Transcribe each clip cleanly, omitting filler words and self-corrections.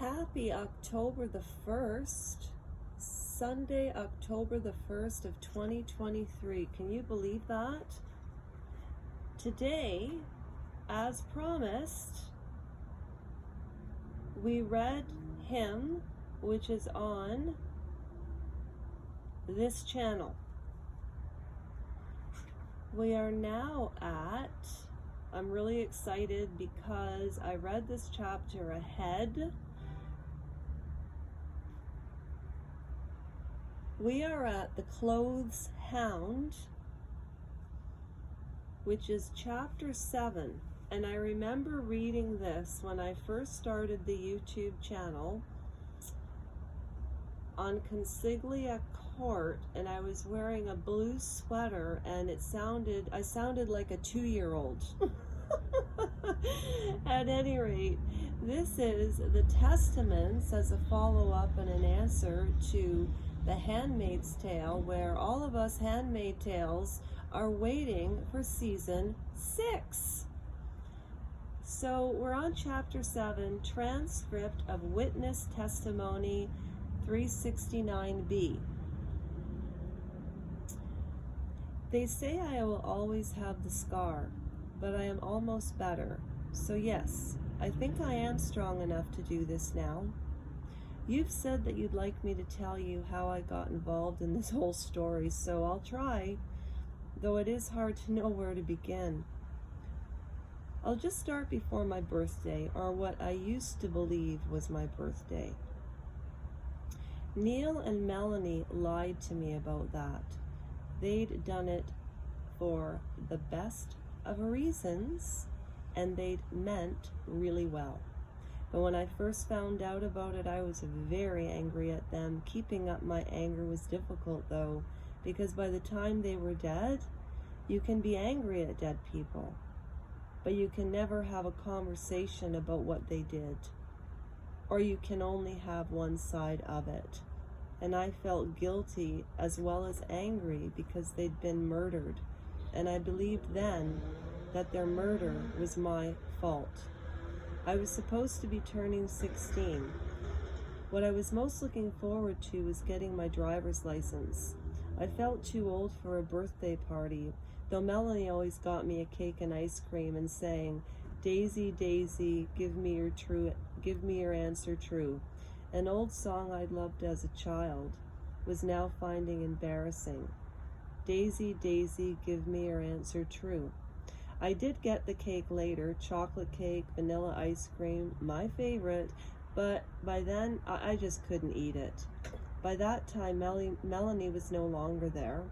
Happy October the 1st, Sunday, October the 1st of 2023. Can you believe that? Today, as promised, we read hymn, which is on this channel. We are now at, I'm really excited because I read this chapter ahead. We are at the Clothes Hound, which is chapter 7. And I remember reading this when I first started the YouTube channel on Consiglia Court, and I was wearing a blue sweater, and I sounded like a 2-year-old. At any rate, this is the Testaments as a follow-up and an answer to the Handmaid's Tale, where all of us Handmade Tails are waiting for season 6. So we're on chapter 7, transcript of Witness Testimony 369b. They say I will always have the scar, but I am almost better. So yes, I think I am strong enough to do this now. You've said that you'd like me to tell you how I got involved in this whole story, so I'll try, though it is hard to know where to begin. I'll just start before my birthday, or what I used to believe was my birthday. Neil and Melanie lied to me about that. They'd done it for the best of reasons, and they'd meant really well. But when I first found out about it, I was very angry at them. Keeping up my anger was difficult, though, because by the time they were dead, you can be angry at dead people, but you can never have a conversation about what they did, or you can only have one side of it. And I felt guilty as well as angry because they'd been murdered, and I believed then that their murder was my fault. I was supposed to be turning 16. What I was most looking forward to was getting my driver's license. I felt too old for a birthday party, though Melanie always got me a cake and ice cream and sang, "Daisy, Daisy, give me your answer true." An old song I'd loved as a child was now finding embarrassing. Daisy, Daisy, give me your answer true. I did get the cake later, chocolate cake, vanilla ice cream, my favorite, but by then I just couldn't eat it. By that time, Melanie was no longer there.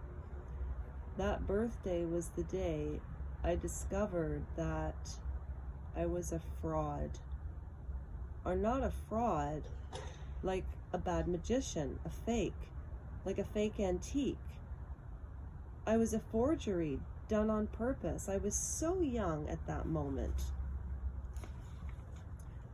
That birthday was the day I discovered that I was a fraud. Or not a fraud, like a bad magician, a fake, like a fake antique. I was a forgery done on purpose. I was so young at that moment.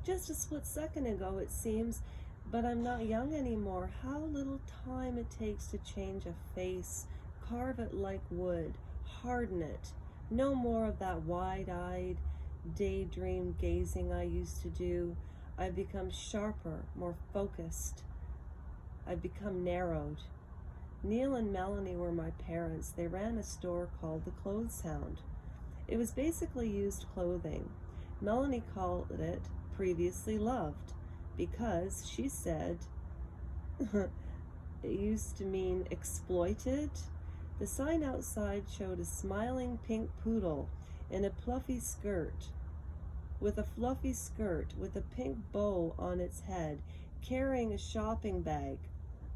Just a split second ago, it seems, but I'm not young anymore. How little time it takes to change a face, carve it like wood, harden it. No more of that wide-eyed, daydream gazing I used to do. I've become sharper, more focused. I've become narrowed. Neil and Melanie were my parents. They ran a store called the Clothes Hound. It was basically used clothing. Melanie called it Previously Loved because she said it used to mean exploited. The sign outside showed a smiling pink poodle in a fluffy skirt with a pink bow on its head, carrying a shopping bag.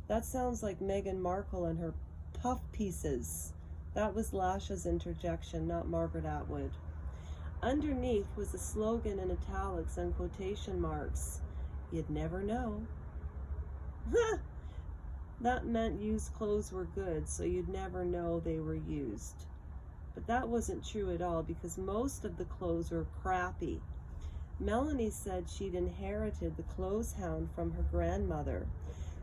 That sounds like Meghan Markle and her puff pieces. That was Lasha's interjection, not Margaret Atwood. Underneath was a slogan in italics and quotation marks. You'd never know. That meant used clothes were good, so you'd never know they were used. But that wasn't true at all, because most of the clothes were crappy. Melanie said she'd inherited the Clothes Hound from her grandmother.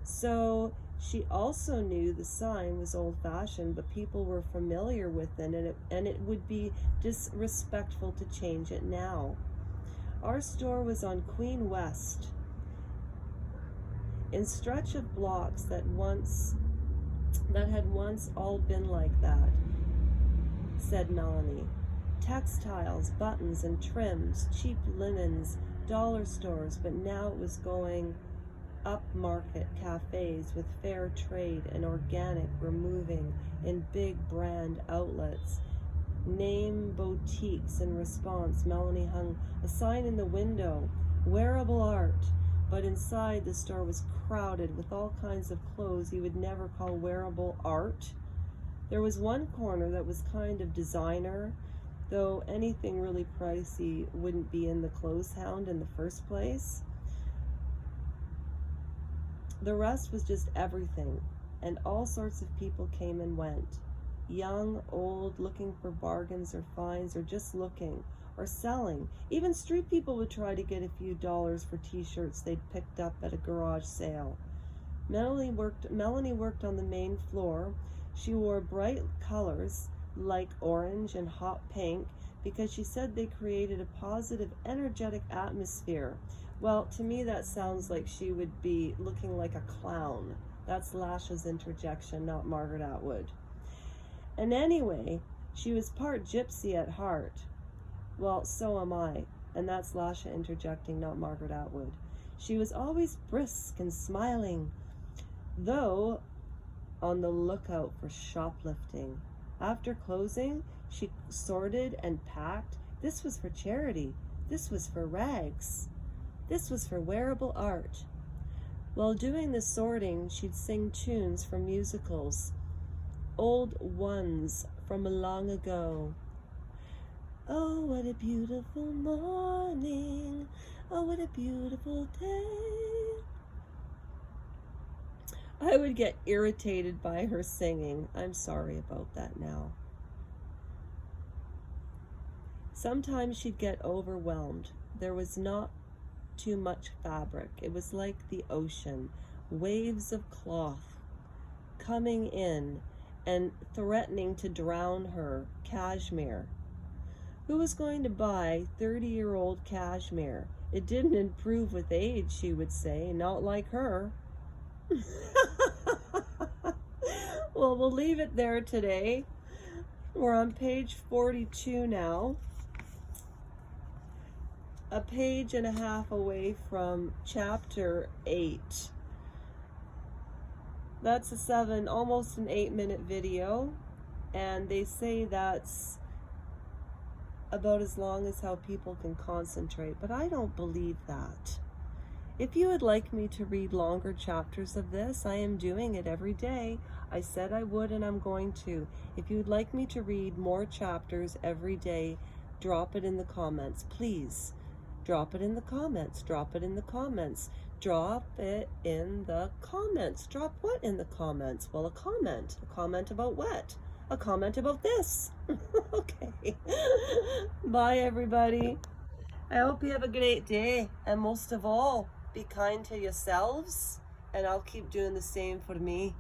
So she also knew the sign was old-fashioned, but people were familiar with it, and it would be disrespectful to change it now. Our store was on Queen West in stretch of blocks that had once all been like that, said Melanie. Textiles, buttons and trims, cheap linens, dollar stores, but now it was going upmarket cafes with fair trade and organic were moving in big brand outlets. Name boutiques. In response, Melanie hung a sign in the window, wearable art, but inside the store was crowded with all kinds of clothes you would never call wearable art. There was one corner that was kind of designer, though anything really pricey wouldn't be in the clothes hound in the first place. The rest was just everything, and all sorts of people came and went. Young, old, looking for bargains or finds, or just looking, or selling. Even street people would try to get a few dollars for t-shirts they'd picked up at a garage sale. Melanie worked on the main floor. She wore bright colors like orange and hot pink because she said they created a positive, energetic atmosphere. Well, to me that sounds like she would be looking like a clown. That's Lasha's interjection, not Margaret Atwood. And anyway, she was part gypsy at heart. Well, so am I. And that's Lasha interjecting, not Margaret Atwood. She was always brisk and smiling, though on the lookout for shoplifting. After closing, she sorted and packed. This was for charity. This was for rags. This was for wearable art. While doing the sorting, she'd sing tunes from musicals, old ones from long ago. Oh, what a beautiful morning. Oh, what a beautiful day. I would get irritated by her singing. I'm sorry about that now. Sometimes she'd get overwhelmed. There was not too much fabric. It was like the ocean, waves of cloth coming in and threatening to drown her. Cashmere. Who was going to buy 30-year-old cashmere? It didn't improve with age, she would say. Not like her. Well, we'll leave it there today. We're on page 42 now. A page and a half away from chapter 8. That's almost an 8-minute video, and they say that's about as long as how people can concentrate, but I don't believe that. If you would like me to read longer chapters of this, I am doing it every day. I said I would, and I'm going to. If you would like me to read more chapters every day, drop it in the comments, please. Drop it in the comments. Drop it in the comments. Drop it in the comments. Drop what in the comments? Well, a comment. A comment about what? A comment about this. Okay. Bye, everybody. I hope you have a great day. And most of all, be kind to yourselves. And I'll keep doing the same for me.